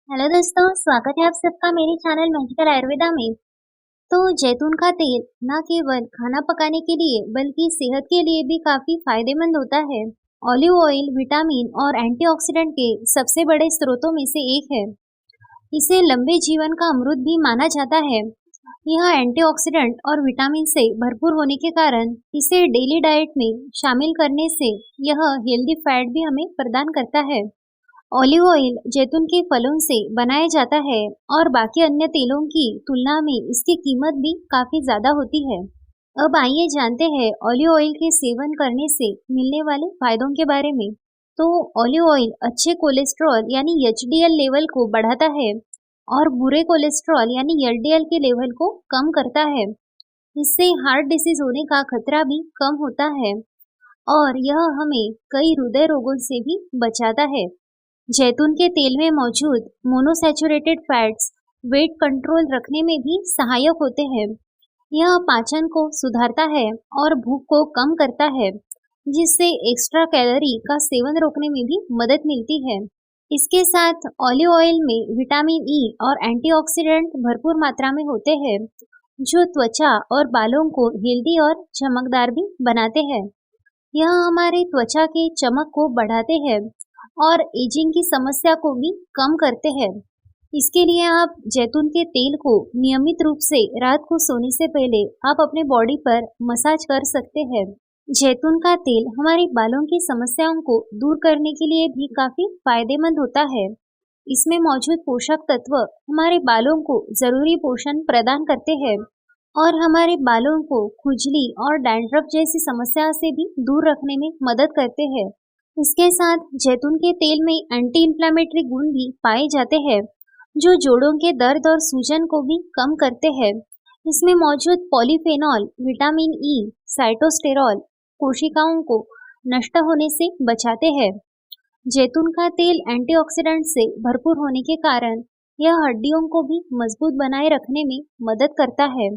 Hello दोस्तों, स्वागत है आप सबका मेरे चैनल मैजिकल आयुर्वेदा में। तो जैतून का तेल न केवल खाना पकाने के लिए बल्कि सेहत के लिए भी काफी फायदेमंद होता है। ऑलिव ऑयल विटामिन और एंटीऑक्सीडेंट के सबसे बड़े स्रोतों में से एक है। इसे लंबे जीवन का अमृत भी माना जाता है। यह एंटीऑक्सीडेंट और विटामिन से भरपूर होने के कारण इसे डेली डाइट में शामिल करने से यह हेल्दी फैट भी हमें प्रदान करता है। ऑलिव ऑयल जैतून के फलों से बनाया जाता है और बाकी अन्य तेलों की तुलना में इसकी कीमत भी काफी ज्यादा होती है। अब आइए जानते हैं ऑलिव ऑयल के सेवन करने से मिलने वाले फायदों के बारे में। तो ऑलिव ऑयल अच्छे कोलेस्ट्रॉल यानी एचडीएल लेवल को बढ़ाता है और बुरे कोलेस्ट्रॉल यानी एलडीएल के लेवल को कम करता है। इससे हार्ट डिसीज होने का खतरा भी कम होता है और यह हमें कई हृदय रोगों से भी बचाता है। जैतून के तेल में मौजूद मोनोसैचुरेटेड फैट्स वेट कंट्रोल रखने में भी सहायक होते हैं। यह पाचन को सुधारता है और भूख को कम करता है, जिससे एक्स्ट्रा कैलोरी का सेवन रोकने में भी मदद मिलती है। इसके साथ ऑलिव ऑयल में विटामिन ई और एंटीऑक्सीडेंट भरपूर मात्रा में होते हैं, जो त्वचा और बालों को हेल्दी और चमकदार भी बनाते हैं। यह हमारे त्वचा के चमक को बढ़ाते हैं और एजिंग की समस्या को भी कम करते हैं। इसके लिए आप जैतून के तेल को नियमित रूप से रात को सोने से पहले आप अपने बॉडी पर मसाज कर सकते हैं। जैतून का तेल हमारे बालों की समस्याओं को दूर करने के लिए भी काफी फायदेमंद होता है। इसमें मौजूद पोषक तत्व हमारे बालों को जरूरी पोषण प्रदान करते हैं और हमारे बालों को खुजली और डैंड्रफ जैसी समस्या से भी दूर रखने में मदद करते हैं। इसके साथ जैतून के तेल में एंटी इंफ्लेमेटरी गुण भी पाए जाते हैं, जो जोड़ों के दर्द और सूजन को भी कम करते हैं। इसमें मौजूद पॉलीफेनॉल, विटामिन ई, साइटोस्टेरॉल कोशिकाओं को नष्ट होने से बचाते हैं। जैतून का तेल एंटीऑक्सीडेंट से भरपूर होने के कारण यह हड्डियों को भी मजबूत बनाए रखने में मदद करता है।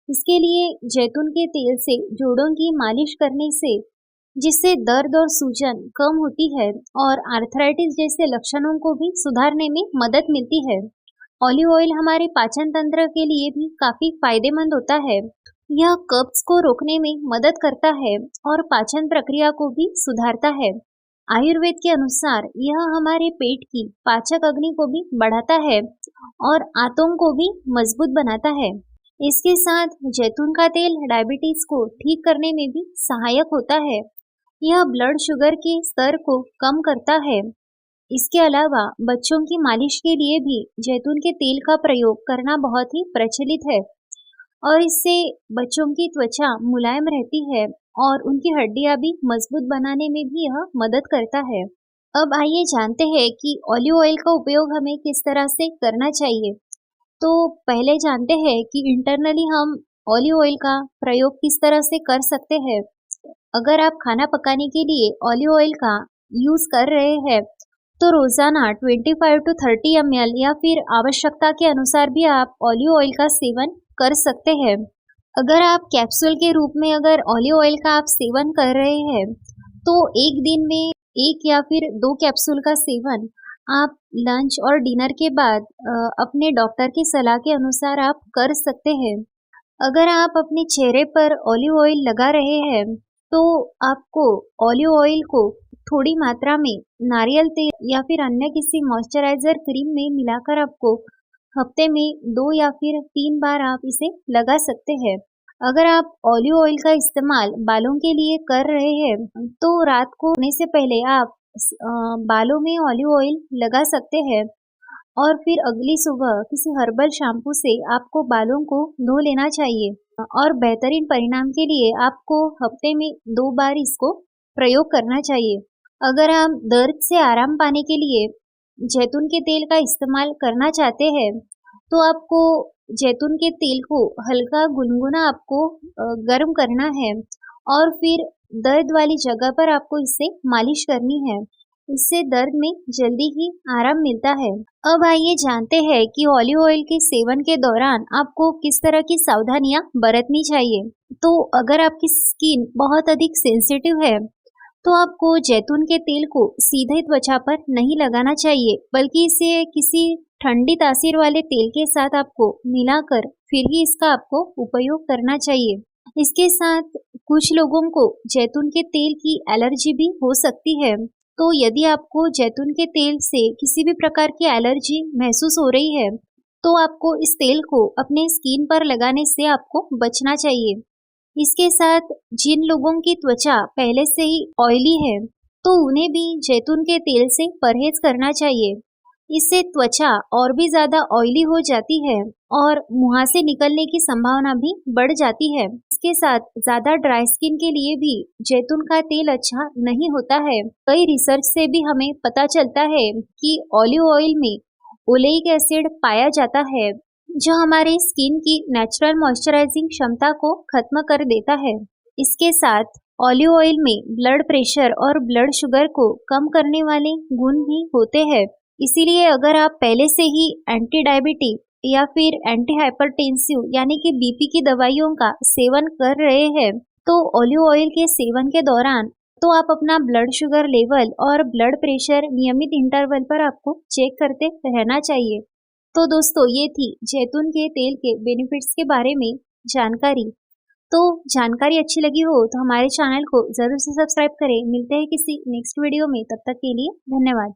इसके लिए जैतून के तेल से जोड़ों की मालिश करने से जिससे दर्द और सूजन कम होती है और आर्थराइटिस जैसे लक्षणों को भी सुधारने में मदद मिलती है। ऑलिव ऑयल हमारे पाचन तंत्र के लिए भी काफी फायदेमंद होता है। यह कब्ज को रोकने में मदद करता है और पाचन प्रक्रिया को भी सुधारता है। आयुर्वेद के अनुसार यह हमारे पेट की पाचक अग्नि को भी बढ़ाता है और आंतों को भी मजबूत बनाता है। इसके साथ जैतून का तेल डायबिटीज को ठीक करने में भी सहायक होता है। यह ब्लड शुगर के स्तर को कम करता है। इसके अलावा बच्चों की मालिश के लिए भी जैतून के तेल का प्रयोग करना बहुत ही प्रचलित है और इससे बच्चों की त्वचा मुलायम रहती है और उनकी हड्डियां भी मजबूत बनाने में भी यह मदद करता है। अब आइए जानते हैं कि ऑलिव ऑयल का उपयोग हमें किस तरह से करना चाहिए। तो पहले जानते हैं कि इंटरनली हम ऑलिव ऑयल का प्रयोग किस तरह से कर सकते हैं। अगर आप खाना पकाने के लिए ऑलिव ऑयल का यूज कर रहे हैं तो रोजाना 25 to 30 ml या फिर आवश्यकता के अनुसार भी आप ऑलिव ऑयल का सेवन कर सकते हैं। अगर आप कैप्सूल के रूप में अगर ऑलिव ऑयल का आप सेवन कर रहे हैं तो एक दिन में एक या फिर 2 कैप्सूल का सेवन आप लंच और डिनर के बाद अपने डॉक्टर की सलाह के अनुसार आप कर सकते हैं। अगर आप अपने चेहरे पर ऑलिव ऑयल लगा रहे हैं तो आपको ऑलिव ऑयल को थोड़ी मात्रा में नारियल तेल या फिर अन्य किसी मॉइस्चराइजर क्रीम में मिलाकर आपको हफ्ते में 2 या फिर 3 बार आप इसे लगा सकते हैं। अगर आप ऑलिव ऑयल का इस्तेमाल बालों के लिए कर रहे हैं तो रात को सोने से पहले आप बालों में ऑलिव ऑयल लगा सकते हैं और फिर अगली सुबह किसी हर्बल शैम्पू से आपको बालों को धो लेना चाहिए और बेहतरीन परिणाम के लिए आपको हफ्ते में 2 बार इसको प्रयोग करना चाहिए। अगर आप दर्द से आराम पाने के लिए जैतून के तेल का इस्तेमाल करना चाहते हैं तो आपको जैतून के तेल को हल्का गुनगुना आपको गर्म करना है और फिर दर्द वाली जगह पर आपको इससे मालिश करनी है। इससे दर्द में जल्दी ही आराम मिलता है। अब आइए जानते हैं कि ऑलिव ऑयल के सेवन के दौरान आपको किस तरह की सावधानियां बरतनी चाहिए। तो अगर आपकी स्किन बहुत अधिक सेंसिटिव है तो आपको जैतून के तेल को सीधे त्वचा पर नहीं लगाना चाहिए, बल्कि इसे किसी ठंडी तासीर वाले तेल के साथ आपको मिलाकर फिर ही इसका आपको उपयोग करना चाहिए। इसके साथ कुछ लोगों को जैतून के तेल की एलर्जी भी हो सकती है। तो यदि आपको जैतून के तेल से किसी भी प्रकार की एलर्जी महसूस हो रही है, तो आपको इस तेल को अपने स्किन पर लगाने से आपको बचना चाहिए। इसके साथ जिन लोगों की त्वचा पहले से ही ऑयली है, तो उन्हें भी जैतून के तेल से परहेज करना चाहिए। इससे त्वचा और भी ज्यादा ऑयली हो जाती है और मुहासे निकलने की संभावना भी बढ़ जाती है। इसके साथ ज्यादा ड्राई स्किन के लिए भी जैतून का तेल अच्छा नहीं होता है। कई रिसर्च से भी हमें पता चलता है कि ऑलिव ऑयल में ओलेइक एसिड पाया जाता है, जो हमारे स्किन की नेचुरल मॉइस्चराइजिंग क्षमता को खत्म कर देता है। इसके साथ ऑलिव ऑयल में ब्लड प्रेशर और ब्लड शुगर को कम करने वाले गुण भी होते हैं। इसीलिए अगर आप पहले से ही एंटी डायबिटिक या फिर एंटी हाइपरटेंसिव यानी कि बीपी की दवाइयों का सेवन कर रहे हैं, तो ऑलिव ऑयल के सेवन के दौरान तो आप अपना ब्लड शुगर लेवल और ब्लड प्रेशर नियमित इंटरवल पर आपको चेक करते रहना चाहिए। तो दोस्तों, ये थी जैतून के तेल के बेनिफिट्स के बारे में जानकारी। तो जानकारी अच्छी लगी हो तो हमारे चैनल को जरूर से सब्सक्राइब करें। मिलते हैं किसी नेक्स्ट वीडियो में, तब तक के लिए धन्यवाद।